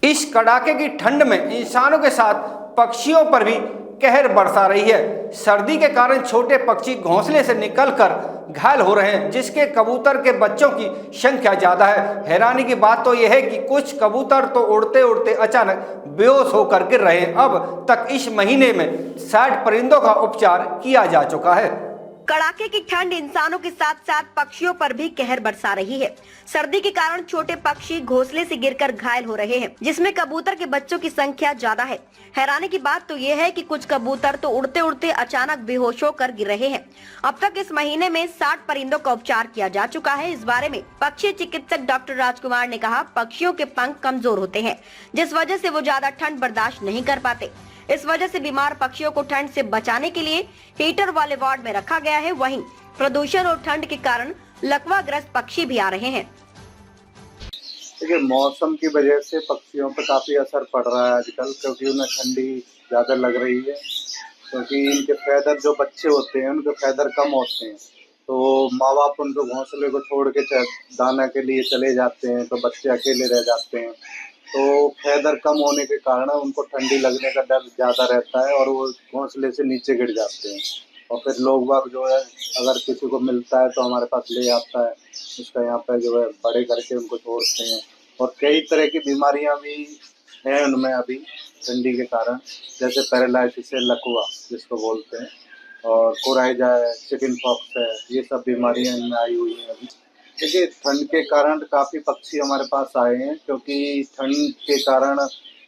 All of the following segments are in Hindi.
इस कड़ाके की ठंड में इंसानों के साथ पक्षियों पर भी कहर बरसा रही है। सर्दी के कारण छोटे पक्षी घोंसले से निकलकर घायल हो रहे हैं, जिसके कबूतर के बच्चों की संख्या ज्यादा है। हैरानी की बात तो यह है कि कुछ कबूतर तो उड़ते उड़ते अचानक बेहोश होकर गिर रहे हैं। अब तक इस महीने में 60 परिंदों का उपचार किया जा चुका है। कड़ाके की ठंड इंसानों के साथ साथ पक्षियों पर भी कहर बरसा रही है। सर्दी के कारण छोटे पक्षी घोंसले से गिरकर घायल हो रहे हैं, जिसमें कबूतर के बच्चों की संख्या ज्यादा है। हैरानी की बात तो ये है कि कुछ कबूतर तो उड़ते उड़ते अचानक बेहोश होकर गिर रहे हैं। अब तक इस महीने में 60 परिंदों का उपचार किया जा चुका है। इस बारे में पक्षी चिकित्सक डॉक्टर राजकुमार ने कहा, पक्षियों के पंख कमजोर होते हैं, जिस वजह से वो ज्यादा ठंड बर्दाश्त नहीं कर पाते। इस वजह से बीमार पक्षियों को ठंड से बचाने के लिए हीटर वाले वार्ड में रखा गया है। वहीं प्रदूषण और ठंड के कारण लकवाग्रस्त पक्षी भी आ रहे हैं। देखिए, मौसम की वजह से पक्षियों पर काफ़ी असर पड़ रहा है आजकल, क्योंकि उन्हें ठंडी ज़्यादा लग रही है। क्योंकि इनके फैदर जो बच्चे होते हैं उनके फैदर कम होते हैं, तो माँ बाप उनको घोंसले को छोड़ के दाना के लिए चले जाते हैं, तो बच्चे अकेले रह जाते हैं। तो फैदर कम होने के कारण उनको ठंडी लगने का डर ज़्यादा रहता है और वो घोंसले से नीचे गिर जाते हैं। और फिर लोग बाग जो है, अगर किसी को मिलता है तो हमारे पास ले आता है, उसका यहाँ पर जो है बड़े करके उनको छोड़ते हैं। और कई तरह की बीमारियाँ भी हैं उनमें अभी ठंडी के कारण, जैसे पैरालाइसिस है, लकवा जिसको बोलते हैं, और कोराइजा है, चिकन पॉक्स है, ये सब बीमारियाँ इनमें आई हुई हैं अभी। देखिए, ठंड के कारण काफ़ी पक्षी हमारे पास आए हैं, क्योंकि ठंड के कारण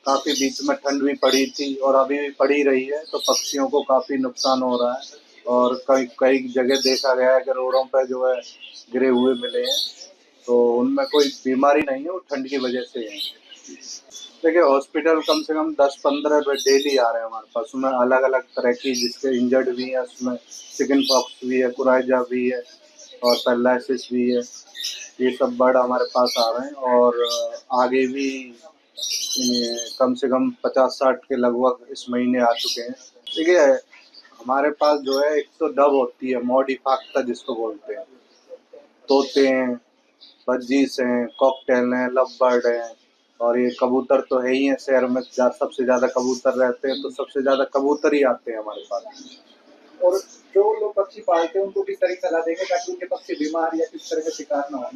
काफ़ी बीच में ठंड भी पड़ी थी और अभी भी पड़ी रही है, तो पक्षियों को काफ़ी नुकसान हो रहा है। और कई कई जगह देखा गया है कि रोडों पर जो है गिरे हुए मिले हैं, तो उनमें कोई बीमारी नहीं है, वो ठंड की वजह से है। देखिए, हॉस्पिटल कम से कम 10-15 बेड डेली आ रहे हैं हमारे पास, उसमें अलग अलग तरह की, जिसके इंजर्ड भी है, उसमें चिकन पॉक्स भी है, कुराइजा भी है और पैरालिसिस भी है। ये सब बर्ड हमारे पास आ रहे हैं और आगे भी कम से कम 50-60 के लगभग इस महीने आ चुके हैं। देखिए, हमारे पास जो है एक तो डब होती है, मॉडी फाक्ता जिसको बोलते हैं, तोते हैं, बजीस हैं, कॉकटेल हैं, लव बर्ड हैं, और ये कबूतर तो है ही हैं। शहर में सबसे ज़्यादा कबूतर रहते हैं, तो सबसे ज़्यादा कबूतर ही आते हैं हमारे पास। और जो लोग पक्षी पालते हैं उनको किस तरह की सलाह देंगे ताकि उनके पक्षी बीमार या किस तरह का शिकार ना हो?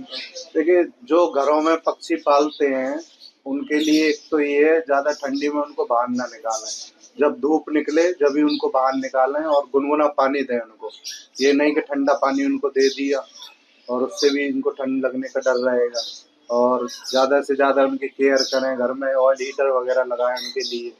देखिए, जो घरों में पक्षी पालते हैं उनके लिए एक तो ये है, ज़्यादा ठंडी में उनको बाहर ना निकालें। जब धूप निकले जब ही उनको बाहर निकालें और गुनगुना पानी दें उनको। ये नहीं कि ठंडा पानी उनको दे दिया और उससे भी इनको ठंड लगने का डर रहेगा। और ज़्यादा से ज़्यादा उनकी केयर करें, घर में ऑयल हीटर वगैरह लगाएं उनके लिए।